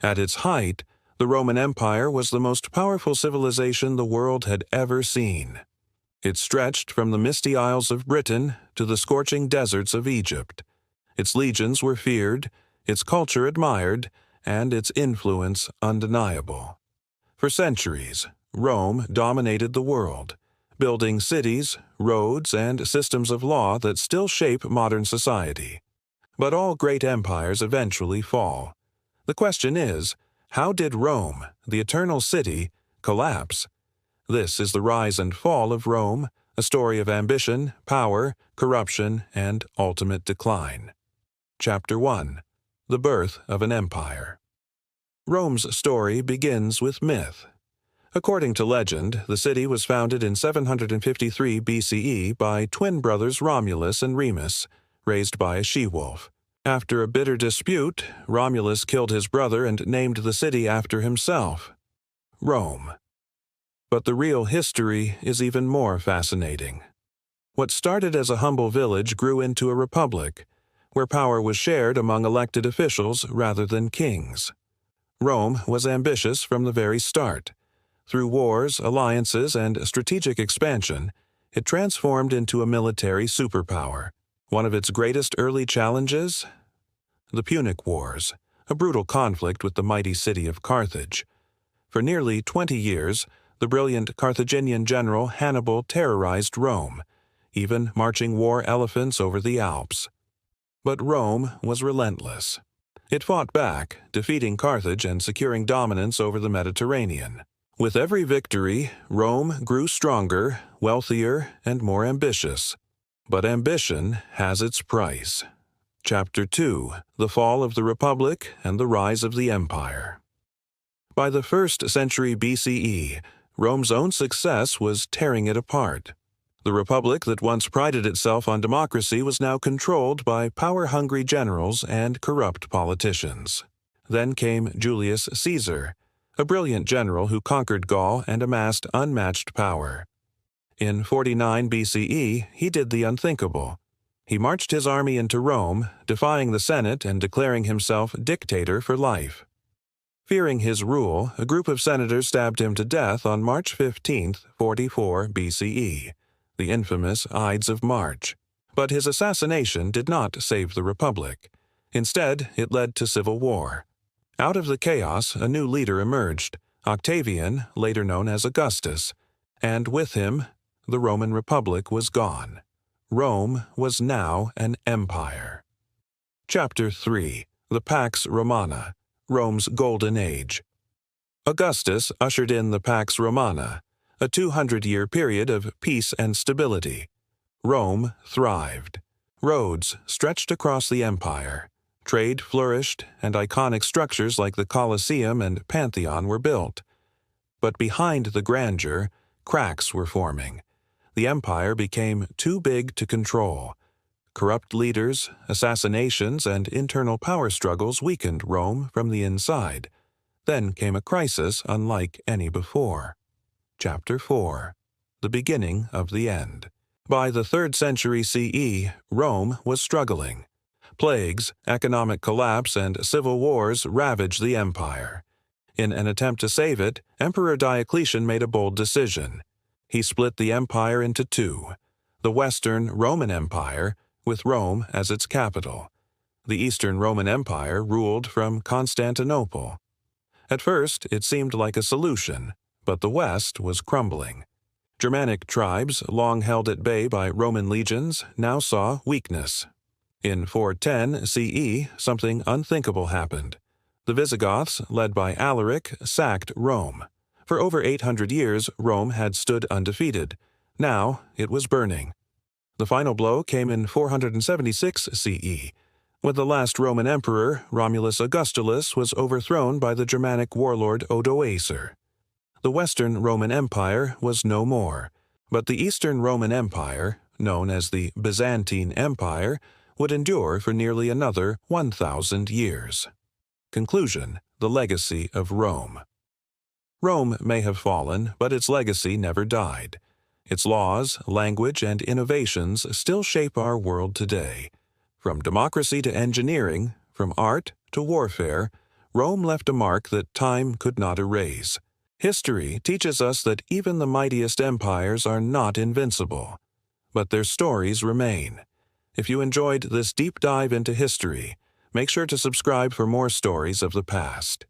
At its height, the Roman Empire was the most powerful civilization the world had ever seen. It stretched from the misty isles of Britain to the scorching deserts of Egypt. Its legions were feared, its culture admired, and its influence undeniable. For centuries, Rome dominated the world, building cities, roads, and systems of law that still shape modern society. But all great empires eventually fall. The question is, how did Rome, the eternal city, collapse? This is the rise and fall of Rome, a story of ambition, power, corruption, and ultimate decline. Chapter 1. The Birth of an Empire. Rome's story begins with myth. According to legend, the city was founded in 753 BCE by twin brothers Romulus and Remus, raised by a she-wolf. After a bitter dispute, Romulus killed his brother and named the city after himself, Rome. But the real history is even more fascinating. What started as a humble village grew into a republic, where power was shared among elected officials rather than kings. Rome was ambitious from the very start. Through wars, alliances, and strategic expansion, it transformed into a military superpower. One of its greatest early challenges? The Punic Wars, a brutal conflict with the mighty city of Carthage. For nearly 20 years, the brilliant Carthaginian general Hannibal terrorized Rome, even marching war elephants over the Alps. But Rome was relentless. It fought back, defeating Carthage and securing dominance over the Mediterranean. With every victory, Rome grew stronger, wealthier, and more ambitious. But ambition has its price. Chapter 2. The Fall of the Republic and the Rise of the Empire. By the 1st century BCE, Rome's own success was tearing it apart. The republic that once prided itself on democracy was now controlled by power-hungry generals and corrupt politicians. Then came Julius Caesar, a brilliant general who conquered Gaul and amassed unmatched power. In 49 BCE, he did the unthinkable. He marched his army into Rome, defying the Senate and declaring himself dictator for life. Fearing his rule, a group of senators stabbed him to death on March 15, 44 BCE, the infamous Ides of March. But his assassination did not save the Republic. Instead, it led to civil war. Out of the chaos, a new leader emerged, Octavian, later known as Augustus, and with him, the Roman Republic was gone. Rome was now an empire. Chapter 3. The Pax Romana, Rome's Golden Age. Augustus ushered in the Pax Romana, a 200-year period of peace and stability. Rome thrived. Roads stretched across the empire. Trade flourished, and iconic structures like the Colosseum and Pantheon were built. But behind the grandeur, cracks were forming. The empire became too big to control. Corrupt leaders, assassinations, and internal power struggles weakened Rome from the inside. Then came a crisis unlike any before. Chapter 4. The Beginning of the End. By the 3rd century CE, Rome was struggling. Plagues, economic collapse, and civil wars ravaged the empire. In an attempt to save it, Emperor Diocletian made a bold decision. He split the empire into two: the Western Roman Empire, with Rome as its capital. The Eastern Roman Empire ruled from Constantinople. At first, it seemed like a solution, but the West was crumbling. Germanic tribes, long held at bay by Roman legions, now saw weakness. In 410 CE, something unthinkable happened. The Visigoths, led by Alaric, sacked Rome. For over 800 years, Rome had stood undefeated. Now it was burning. The final blow came in 476 CE, when the last Roman emperor, Romulus Augustulus, was overthrown by the Germanic warlord Odoacer. The Western Roman Empire was no more, but the Eastern Roman Empire, known as the Byzantine Empire, would endure for nearly another 1,000 years. Conclusion: the legacy of Rome. Rome may have fallen, but its legacy never died. Its laws, language, and innovations still shape our world today. From democracy to engineering, from art to warfare, Rome left a mark that time could not erase. History teaches us that even the mightiest empires are not invincible, but their stories remain. If you enjoyed this deep dive into history, make sure to subscribe for more stories of the past.